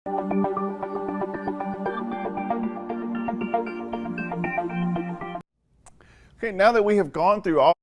Okay, now that we have gone through all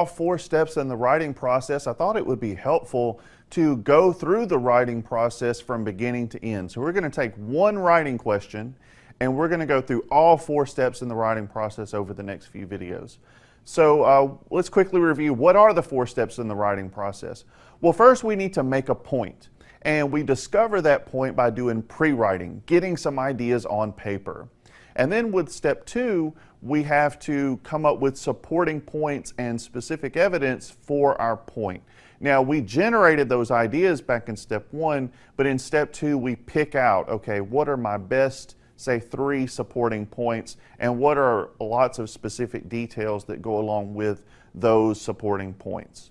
four steps in the writing process, I thought it would be helpful to go through the writing process from beginning to end. So we're going to take one writing question and we're going to go through all four steps in the writing process over the next few videos. So let's quickly review, what are the four steps in the writing process? Well, first we need to make a point, and we discover that point by doing pre-writing, getting some ideas on paper. And then with step two, we have to come up with supporting points and specific evidence for our point. Now, we generated those ideas back in step one, but in step two, we pick out, okay, what are my best, say, 3 supporting points, and what are lots of specific details that go along with those supporting points.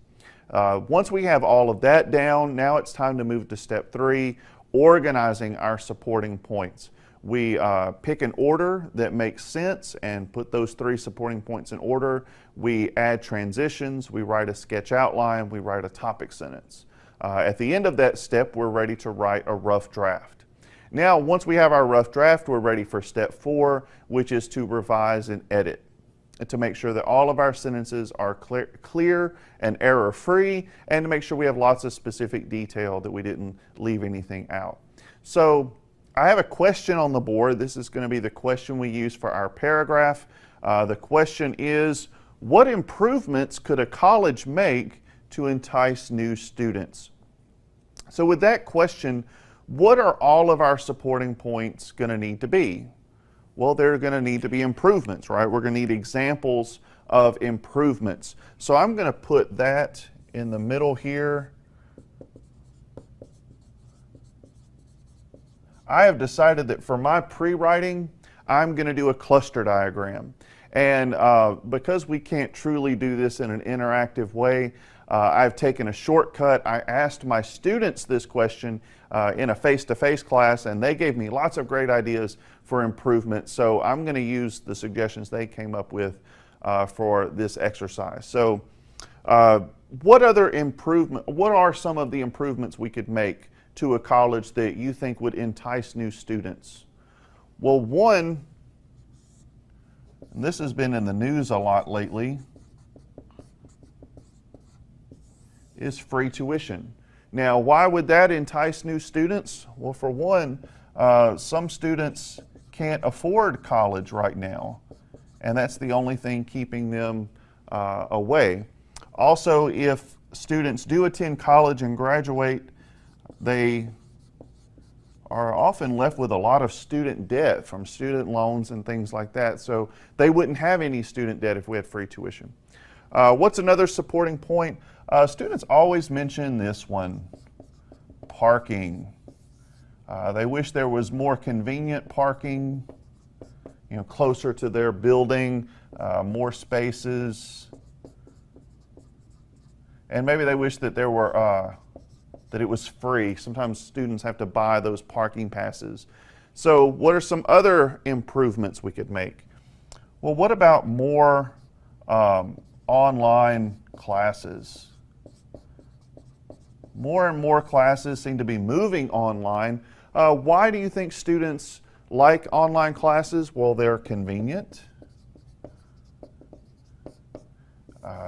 Once we have all of that down, now it's time to move to step 3, organizing our supporting points. We pick an order that makes sense and put those 3 supporting points in order. We add transitions, we write a sketch outline, we write a topic sentence. At the end of that step, we're ready to write a rough draft. Now, once we have our rough draft, we're ready for step 4, which is to revise and edit, to make sure that all of our sentences are clear and error-free, and to make sure we have lots of specific detail, that we didn't leave anything out. So I have a question on the board. This is going to be the question we use for our paragraph. The question is, what improvements could a college make to entice new students? So with that question, what are all of our supporting points going to need to be? Well, they're going to need to be improvements, right? We're going to need examples of improvements. So I'm going to put that in the middle here. I have decided that for my pre-writing, I'm going to do a cluster diagram. And because we can't truly do this in an interactive way, I've taken a shortcut. I asked my students this question in a face-to-face class, and they gave me lots of great ideas for improvement. So I'm going to use the suggestions they came up with for this exercise. So what are some of the improvements we could make to a college that you think would entice new students? Well, one, and this has been in the news a lot lately, is free tuition. Now, why would that entice new students? Well, for one, some students can't afford college right now, and that's the only thing keeping them away. Also, if students do attend college and graduate, they are often left with a lot of student debt from student loans and things like that, so they wouldn't have any student debt if we had free tuition. What's another supporting point? Students always mention this one, parking. They wish there was more convenient parking, closer to their building, more spaces. And maybe they wish that that it was free. Sometimes students have to buy those parking passes. So what are some other improvements we could make? Well, what about more online classes? More and more classes seem to be moving online. Why do you think students like online classes? Well, they're convenient.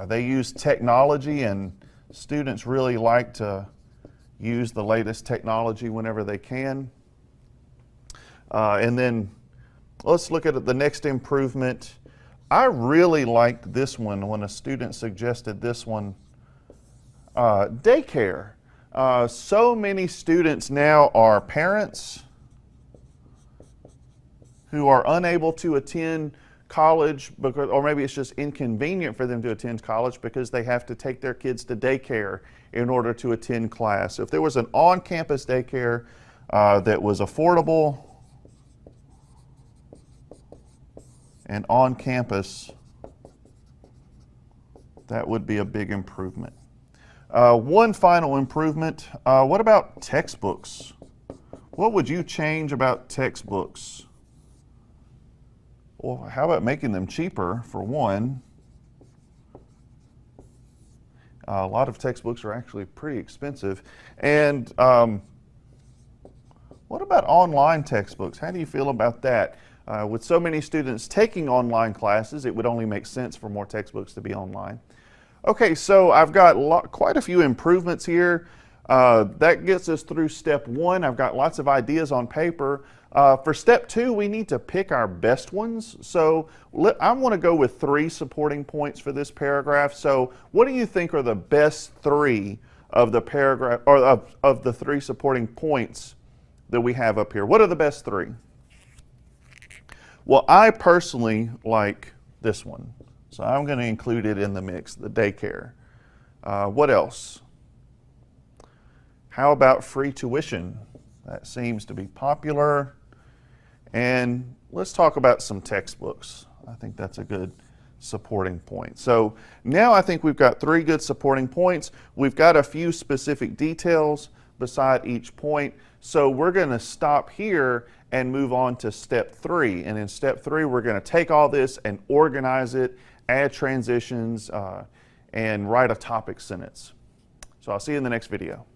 They use technology, and students really like to use the latest technology whenever they can. And then let's look at the next improvement. I really liked this one when a student suggested this one, daycare. So many students now are parents who are unable to attend college, or maybe it's just inconvenient for them to attend college because they have to take their kids to daycare in order to attend class. So if there was an on-campus daycare that was affordable and on campus, that would be a big improvement. One final improvement, what about textbooks? What would you change about textbooks? Well, how about making them cheaper for one? A lot of textbooks are actually pretty expensive. And what about online textbooks? How do you feel about that? With so many students taking online classes, it would only make sense for more textbooks to be online. Okay, so I've got quite a few improvements here. That gets us through step one. I've got lots of ideas on paper. For step two, we need to pick our best ones. So I want to go with 3 supporting points for this paragraph. So what do you think are the best 3 of the paragraph, or of the 3 supporting points that we have up here? What are the best 3? Well, I personally like this one. So I'm going to include it in the mix, the daycare. What else? How about free tuition? That seems to be popular. And let's talk about some textbooks. I think that's a good supporting point. So now I think we've got 3 good supporting points. We've got a few specific details beside each point. So we're going to stop here and move on to step 3. And in step 3, we're going to take all this and organize it, add transitions, and write a topic sentence. So I'll see you in the next video.